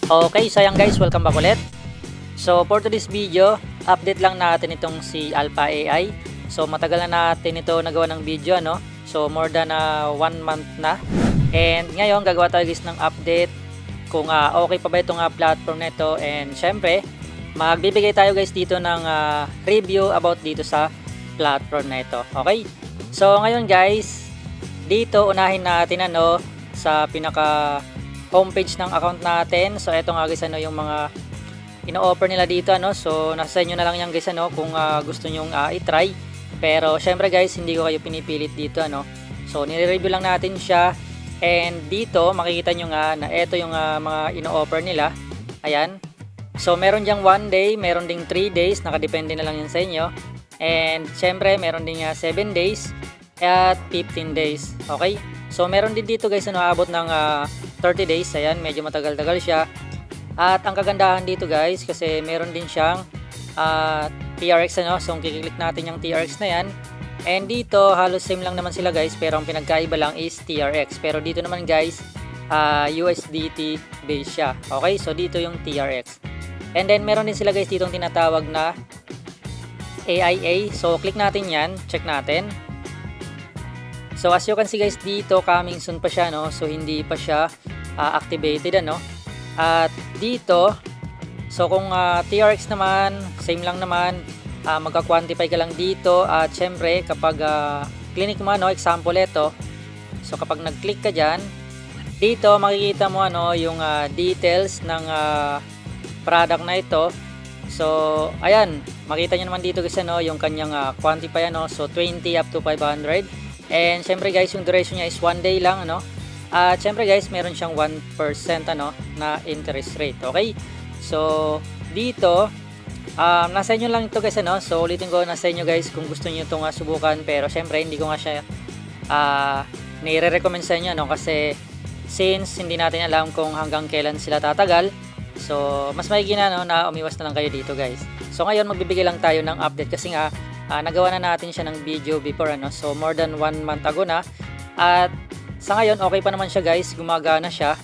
Okay, so ayan guys, welcome back ulit. So for today's video, update lang natin itong si Alpha AI. So matagal na natin ito nagawa ng video, no? So more than 1 month na. And ngayon gagawa tayo guys ng update kung okay pa ba itong platform na ito. And syempre, magbibigay tayo guys dito ng review about dito sa platform na ito. Okay? So ngayon guys, dito unahin natin sa pinaka homepage ng account natin. So eto nga guys yung mga ino-offer nila dito So nasa inyo na lang yan guys kung gusto niyo i-try. Pero syempre guys, hindi ko kayo pinipilit dito So nire-review lang natin siya. And dito makikita nyo nga na eto yung mga ino-offer nila. Ayan. So meron diyang 1 day, meron ding 3 days, nakadepende na lang yan sa inyo. And syempre meron ding 7 days at 15 days. Okay? So meron din dito guys abot ng 30 days. Ayan, medyo matagal-tagal siya. At ang kagandahan dito guys, kasi meron din siyang TRX So kung kiklik natin yung TRX na yan. And dito halos same lang naman sila guys, pero ang pinagkaiba lang is TRX. Pero dito naman guys, USDT base siya. Okay, so dito yung TRX. And then meron din sila guys ditong tinatawag na AIA. So click natin yan, check natin. So as you can see guys, dito coming soon pa siya So hindi pa siya activated At dito, so kung TRX naman, same lang naman, magka-quantify ka lang dito. At syempre kapag clinic mo example ito. So kapag nag-click ka diyan, dito makikita mo yung details ng product na ito. So ayan, makita niyo naman dito guys yung kanyang quantify So 20 up to 500. And syempre guys, yung duration niya is 1 day lang At syempre guys, meron siyang 1% na interest rate. Okay? So dito nasa inyo lang ito guys So ulitin ko, nasa inyo guys kung gusto niyo itong subukan. Pero syempre hindi ko nga siya nire-recommend sa inyo kasi since hindi natin alam kung hanggang kailan sila tatagal. So mas maigi na na umiwas na lang kayo dito guys. So ngayon magbibigay lang tayo ng update kasi nga nagawa na natin siya ng video before So more than 1 month ago na. At sa ngayon okay pa naman siya guys, gumagana siya.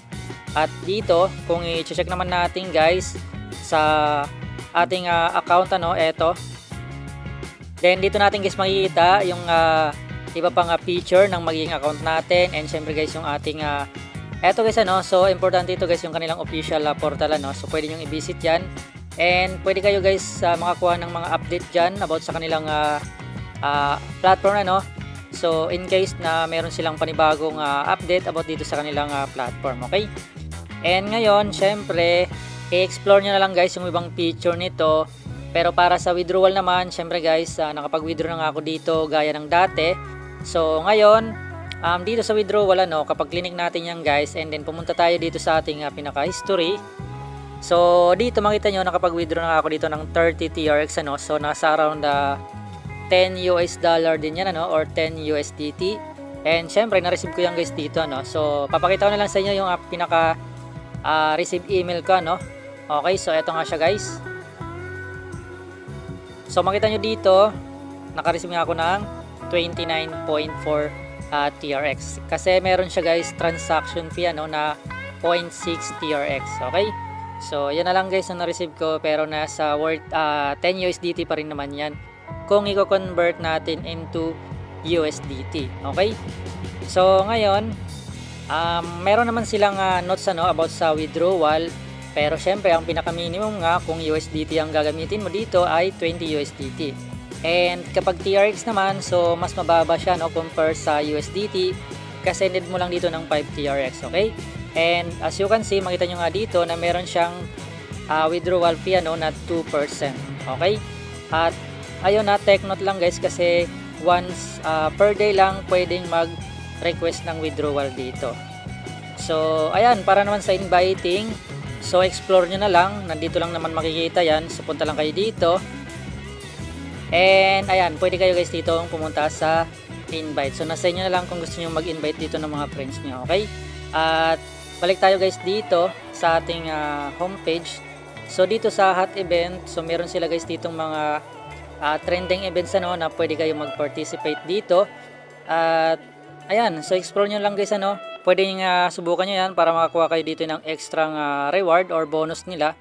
At dito kung i-check naman natin guys sa ating account eto. Then dito natin guys makikita yung iba pang feature ng magiging account natin. And syempre guys yung ating eto guys so importante ito guys yung kanilang official portal So pwede nyo i-visit yan. And pwede kayo guys makakuha ng mga update dyan about sa kanilang platform So in case na meron silang panibagong update about dito sa kanilang platform. Okay? And ngayon syempre i-explore nyo na lang guys yung ibang feature nito. Pero para sa withdrawal naman, syempre guys nakapag-withdraw na nga ako dito gaya ng dati. So ngayon dito sa withdrawal kapag clinic natin yan guys, and then pumunta tayo dito sa ating pinaka history. So dito makita nyo nakapag-withdraw na ako dito ng 30 TRX So nasa around 10 US dollar din yan or 10 USDT. And syempre na-receive ko yan guys dito So papakita ko na lang sa inyo yung pinaka receive email ko Okay, so eto nga siya guys. So makita nyo dito naka-receive nga ako ng 29.4 TRX. Kasi meron siya guys transaction fee na 0.6 TRX. Okay? So yan na lang guys na na-receive ko, pero nasa worth 10 USDT pa rin naman yan kung i-convert natin into USDT. Okay? So ngayon meron naman silang notes about sa withdrawal. Pero syempre ang pinaka minimum nga kung USDT ang gagamitin mo dito ay 20 USDT. And kapag TRX naman, so mas mababa siya compare sa USDT kasi need mo lang dito ng 5 TRX. Okay? And as you can see, makita nyo nga dito na meron siyang withdrawal fee na 2%. Okay? At ayun take note lang guys kasi once per day lang pwedeng mag-request ng withdrawal dito. So ayan, para naman sa inviting, so explore nyo na lang, nandito lang naman makikita yan. So punta lang kayo dito. And ayan, pwede kayo guys dito pumunta sa invite. So nasa inyo na lang kung gusto nyo mag-invite dito ng mga friends nyo. Okay? At balik tayo guys dito sa ating homepage. So dito sa hot event, so meron sila guys ditong mga trending events na pwede kayo mag-participate dito. At ayan, so explore nyo lang guys pwede subukan nyo yan para makakuha kayo dito ng extra reward or bonus nila.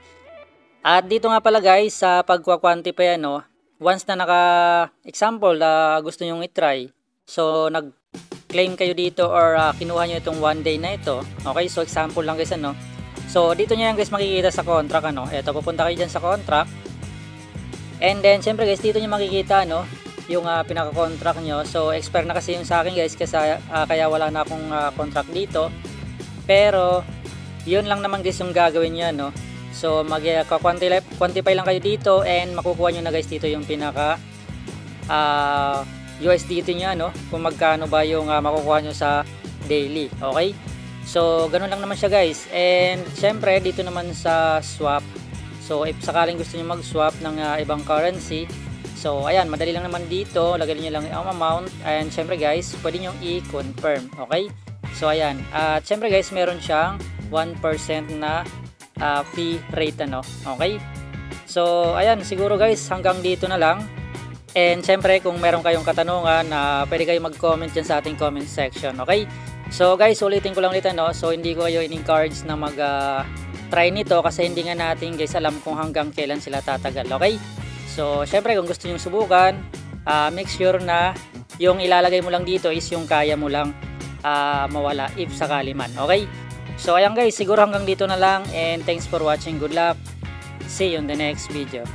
At dito nga pala guys, sa pagkwa-quantify ano, once na naka-example gusto nyong i-try, so nag-claim kayo dito or kinuha nyo itong 1 day na ito. Okay, so example lang guys ano. So dito nyo yan guys makikita sa contract ano. Eto, pupunta kayo dyan sa contract. And then syempre guys, dito nyo makikita ano, yung pinaka-contract nyo. So expire na kasi yung sa akin guys, kasi kaya wala na akong contract dito. Pero yun lang naman guys yung gagawin nyo no. So mag-quantify lang kayo dito and makukuha nyo na guys dito yung pinaka USDT nyo no, kung magkano ba yung makukuha nyo sa daily. Okay, so ganun lang naman siya guys. And syempre dito naman sa swap, so if sakaling gusto nyo mag-swap ng ibang currency, so ayan, madali lang naman dito, lagyan nyo lang yung amount and syempre guys pwede nyo i-confirm. Okay, so ayan, at syempre guys meron siyang 1% na fee rate ano. Okay, so ayan, siguro guys hanggang dito na lang. And syempre kung meron kayong katanungan, pwede kayo mag-comment dyan sa ating comment section. Okay, so guys ulitin ko lang ulit ano, so hindi ko kayo in-encourage na mag-try nito kasi hindi nga natin guys alam kung hanggang kailan sila tatagal. Okay, so syempre kung gusto nyo subukan, make sure na yung ilalagay mo lang dito is yung kaya mo lang mawala if sakali man. Okay, so ayan guys, siguro hanggang dito na lang and thanks for watching. Good luck, see you in the next video.